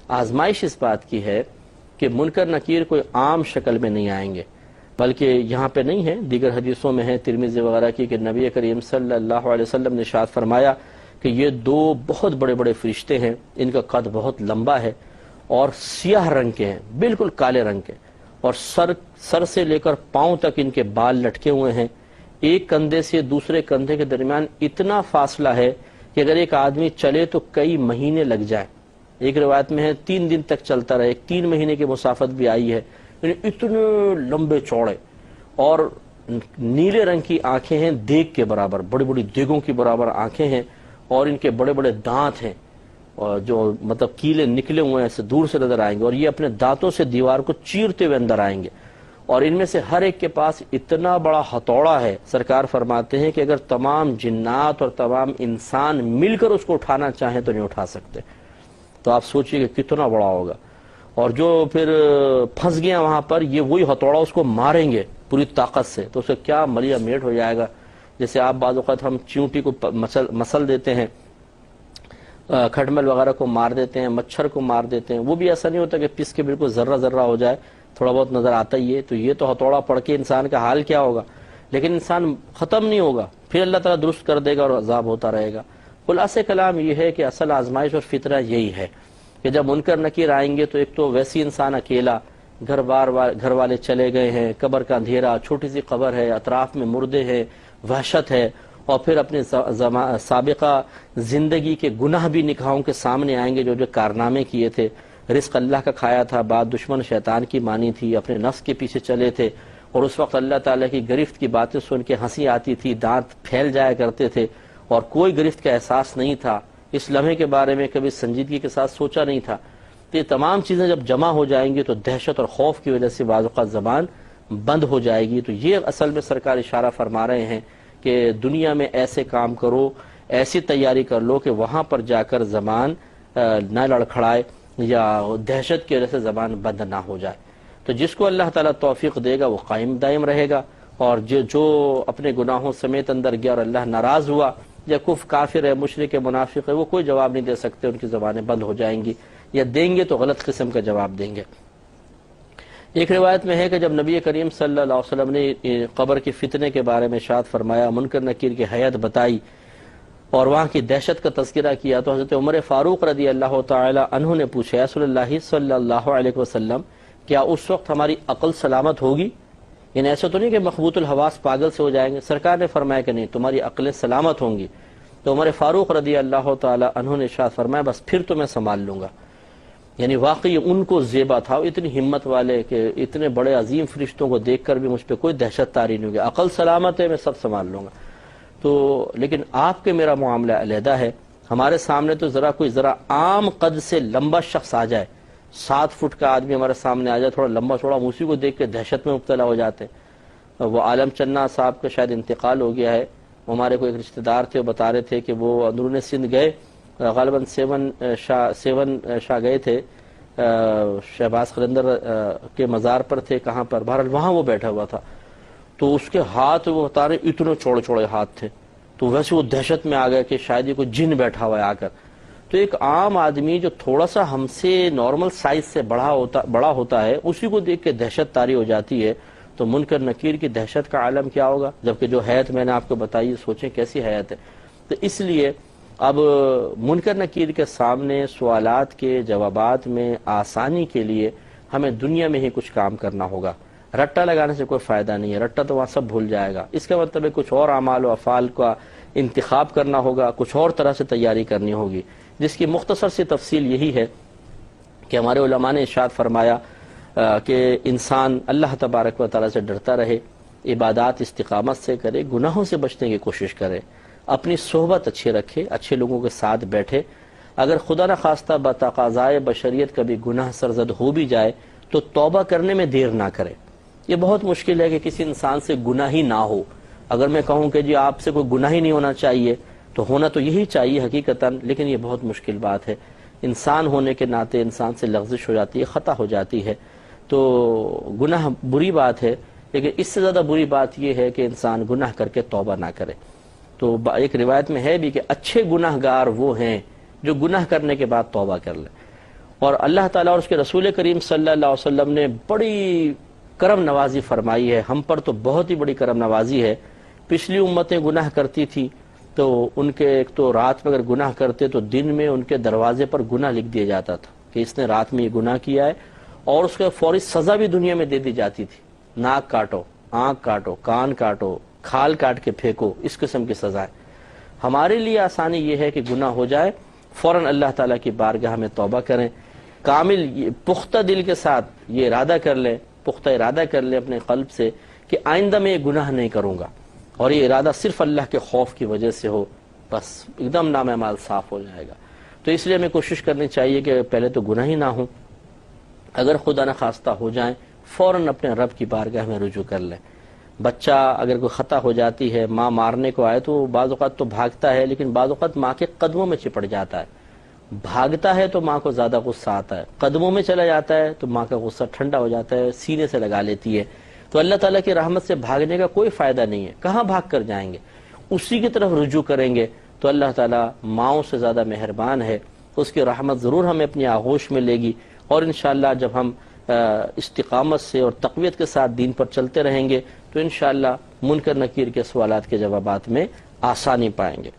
آزمائش اس بات کی ہے کہ منکر نکیر کوئی عام شکل میں نہیں آئیں گے، بلکہ یہاں پہ نہیں ہے، دیگر حدیثوں میں ہے ترمذی وغیرہ کی کہ نبی کریم صلی اللہ علیہ وسلم نے ارشاد فرمایا کہ یہ دو بہت بڑے بڑے فرشتے ہیں، ان کا قد بہت لمبا ہے اور سیاہ رنگ کے ہیں، بالکل کالے رنگ کے، اور سر سے لے کر پاؤں تک ان کے بال لٹکے ہوئے ہیں، ایک کندھے سے دوسرے کندھے کے درمیان اتنا فاصلہ ہے کہ اگر ایک آدمی چلے تو کئی مہینے لگ جائیں، ایک روایت میں ہے 3 دن تک چلتا رہے، 3 مہینے کی مسافت بھی آئی ہے، یعنی اتنے لمبے چوڑے، اور نیلے رنگ کی آنکھیں ہیں دیگ کے برابر، بڑی بڑی دیگوں کی برابر آنکھیں ہیں، اور ان کے بڑے بڑے دانت ہیں، اور جو مطلب کیلے نکلے ہوئے ہیں، ایسے دور سے نظر آئیں گے، اور یہ اپنے دانتوں سے دیوار کو چیرتے ہوئے اندر آئیں گے، اور ان میں سے ہر ایک کے پاس اتنا بڑا ہتھوڑا ہے، سرکار فرماتے ہیں کہ اگر تمام جنات اور تمام انسان مل کر اس کو اٹھانا چاہیں تو نہیں اٹھا سکتے۔ تو آپ سوچئے کہ کتنا بڑا ہوگا، اور جو پھر پھنس گیا وہاں پر، یہ وہی ہتھوڑا اس کو ماریں گے پوری طاقت سے، تو اسے کیا ملیا میٹ ہو جائے گا۔ جیسے آپ بعض اوقات ہم چیونٹی کو مسل دیتے ہیں، کھٹمل وغیرہ کو مار دیتے ہیں، مچھر کو مار دیتے ہیں، وہ بھی ایسا نہیں ہوتا کہ پس کے بالکل ذرہ ذرہ ہو جائے، تھوڑا بہت نظر آتا ہی ہے، تو یہ تو ہتھوڑا پڑ کے انسان کا حال کیا ہوگا، لیکن انسان ختم نہیں ہوگا، پھر اللہ تعالیٰ درست کر دے گا اور عذاب ہوتا رہے گا۔ خلاصہ کلام یہ ہے کہ اصل آزمائش اور فطرہ یہی ہے کہ جب منکر نکیر آئیں گے تو ایک تو ویسی انسان اکیلا، گھر والے چلے گئے ہیں، قبر کا اندھیرا، چھوٹی سی قبر ہے، اطراف میں مردے ہیں، وحشت ہے، اور پھر اپنے سابقہ زندگی کے گناہ بھی نگاہوں کے سامنے آئیں گے، جو جو کارنامے کیے تھے، رزق اللہ کا کھایا تھا، بات دشمن شیطان کی مانی تھی، اپنے نفس کے پیچھے چلے تھے، اور اس وقت اللہ تعالیٰ کی گرفت کی باتیں سن کے ہنسی آتی تھی، دانت پھیل جایا کرتے تھے، اور کوئی گرفت کا احساس نہیں تھا، اس لمحے کے بارے میں کبھی سنجیدگی کے ساتھ سوچا نہیں تھا۔ تو یہ تمام چیزیں جب جمع ہو جائیں گی تو دہشت اور خوف کی وجہ سے بعض اوقات زبان بند ہو جائے گی۔ تو یہ اصل میں سرکار اشارہ فرما رہے ہیں کہ دنیا میں ایسے کام کرو، ایسی تیاری کر لو کہ وہاں پر جا کر زبان نہ لڑکھڑائے یا دہشت کی وجہ سے زبان بند نہ ہو جائے۔ تو جس کو اللہ تعالیٰ توفیق دے گا وہ قائم دائم رہے گا، اور جو اپنے گناہوں سمیت اندر گیا اور اللہ ناراض ہوا، یا کافر ہے، مشرک ہے، منافق ہے، وہ کوئی جواب نہیں دے سکتے، ان کی زبانیں بند ہو جائیں گی، یا دیں گے تو غلط قسم کا جواب دیں گے۔ ایک روایت میں ہے کہ جب نبی کریم صلی اللہ علیہ وسلم نے قبر کے فتنے کے بارے میں ارشاد فرمایا، منکر نکیر کی حیت بتائی اور وہاں کی دہشت کا تذکرہ کیا، تو حضرت عمر فاروق رضی اللہ تعالی عنہ نے پوچھا، رسول اللہ صلی اللہ علیہ وسلم کیا اس وقت ہماری عقل سلامت ہوگی؟ یعنی ایسا تو نہیں کہ مخبوط الحواس پاگل سے ہو جائیں گے؟ سرکار نے فرمایا کہ نہیں، تمہاری عقلیں سلامت ہوں گی۔ تو عمر فاروق رضی اللہ تعالی عنہ نے ارشاد فرمایا، بس پھر تو میں سنبھال لوں گا۔ یعنی واقعی ان کو زیبا تھا، اتنی ہمت والے کہ اتنے بڑے عظیم فرشتوں کو دیکھ کر بھی مجھ پہ کوئی دہشت طاری نہیں ہوگی، عقل سلامت ہے، میں سب سنبھال لوں گا۔ تو لیکن آپ کے میرا معاملہ علیحدہ ہے، ہمارے سامنے تو کوئی ذرا عام قد سے لمبا شخص آ جائے، 7 فٹ کا آدمی ہمارے سامنے آ جائے، تھوڑا لمبا تھوڑا، اسی کو دیکھ کے دہشت میں مبتلا ہو جاتے ہیں۔ وہ عالم چنا صاحب کا شاید انتقال ہو گیا ہے، ہمارے کوئی ایک رشتہ دار تھے، وہ بتا رہے تھے کہ وہ اندرون سندھ گئے، غالباً 7 شاہ گئے تھے، شہباز قلندر کے مزار پر تھے، کہاں پر، بہرحال وہاں وہ بیٹھا ہوا تھا، تو اس کے ہاتھ وہ بتا رہے اتنے چوڑے چوڑے ہاتھ تھے، تو ویسے وہ دہشت میں آ گئے کہ شاید یہ کوئی جن بیٹھا ہوا ہے آ کر۔ تو ایک عام آدمی جو تھوڑا سا ہم سے نارمل سائز سے بڑا ہوتا ہے، اسی کو دیکھ کے دہشت طاری ہو جاتی ہے، تو منکر نکیر کی دہشت کا عالم کیا ہوگا؟ جبکہ جو حیت میں نے آپ کو بتائی، سوچیں کیسی حیت ہے۔ تو اس لیے اب منکر نکیر کے سامنے سوالات کے جوابات میں آسانی کے لیے ہمیں دنیا میں ہی کچھ کام کرنا ہوگا، رٹا لگانے سے کوئی فائدہ نہیں ہے، رٹا تو وہاں سب بھول جائے گا۔ اس کا مطلب ہے کچھ اور اعمال و افعال کا انتخاب کرنا ہوگا، کچھ اور طرح سے تیاری کرنی ہوگی، جس کی مختصر سی تفصیل یہی ہے کہ ہمارے علماء نے ارشاد فرمایا کہ انسان اللہ تبارک و تعالیٰ سے ڈرتا رہے، عبادات استقامت سے کرے، گناہوں سے بچنے کی کوشش کرے، اپنی صحبت اچھی رکھے، اچھے لوگوں کے ساتھ بیٹھے، اگر خدا نخواستہ بتقاضائے بشریت کبھی گناہ سرزد ہو بھی جائے تو توبہ کرنے میں دیر نہ کرے۔ یہ بہت مشکل ہے کہ کسی انسان سے گناہ ہی نہ ہو۔ اگر میں کہوں کہ جی آپ سے کوئی گناہ ہی نہیں ہونا چاہیے، تو ہونا تو یہی چاہیے حقیقتاً، لیکن یہ بہت مشکل بات ہے۔ انسان ہونے کے ناطے انسان سے لغزش ہو جاتی ہے، خطا ہو جاتی ہے، تو گناہ بری بات ہے، لیکن اس سے زیادہ بری بات یہ ہے کہ انسان گناہ کر کے توبہ نہ کرے۔ تو ایک روایت میں ہے بھی کہ اچھے گناہ گار وہ ہیں جو گناہ کرنے کے بعد توبہ کر لیں، اور اللہ تعالیٰ اور اس کے رسول کریم صلی اللہ علیہ وسلم نے بڑی کرم نوازی فرمائی ہے، ہم پر تو بہت ہی بڑی کرم نوازی ہے۔ پچھلی امتیں گناہ کرتی تھی تو ان کے ایک تو رات میں اگر گناہ کرتے تو دن میں ان کے دروازے پر گناہ لکھ دیا جاتا تھا کہ اس نے رات میں یہ گناہ کیا ہے، اور اس کا فوری سزا بھی دنیا میں دے دی جاتی تھی، ناک کاٹو، آنکھ کاٹو، کان کاٹو، کھال کاٹ کے پھینکو، اس قسم کی سزائیں۔ ہمارے لیے آسانی یہ ہے کہ گناہ ہو جائے فوراً اللہ تعالیٰ کی بارگاہ میں توبہ کریں، کامل پختہ دل کے ساتھ یہ ارادہ کر لیں، پختہ ارادہ کر لیں اپنے قلب سے کہ آئندہ میں یہ گناہ نہیں کروں گا، اور یہ ارادہ صرف اللہ کے خوف کی وجہ سے ہو، بس ایک دم نام اعمال صاف ہو جائے گا۔ تو اس لیے ہمیں کوشش کرنی چاہیے کہ پہلے تو گناہ ہی نہ ہوں، اگر خدا نخواستہ ہو جائیں فوراً اپنے رب کی بارگاہ میں رجوع کر لیں۔ بچہ اگر کوئی خطا ہو جاتی ہے، ماں مارنے کو آئے تو بعض اوقات تو بھاگتا ہے، لیکن بعض اوقات ماں کے قدموں میں چپٹ جاتا ہے۔ بھاگتا ہے تو ماں کو زیادہ غصہ آتا ہے، قدموں میں چلا جاتا ہے تو ماں کا غصہ ٹھنڈا ہو جاتا ہے، سینے سے لگا لیتی ہے۔ تو اللہ تعالیٰ کی رحمت سے بھاگنے کا کوئی فائدہ نہیں ہے، کہاں بھاگ کر جائیں گے؟ اسی کی طرف رجوع کریں گے تو اللہ تعالیٰ ماؤں سے زیادہ مہربان ہے، اس کی رحمت ضرور ہمیں اپنی آغوش میں لے گی، اور انشاءاللہ جب ہم استقامت سے اور تقویت کے ساتھ دین پر چلتے رہیں گے تو انشاءاللہ منکر نکیر کے سوالات کے جوابات میں آسانی پائیں گے۔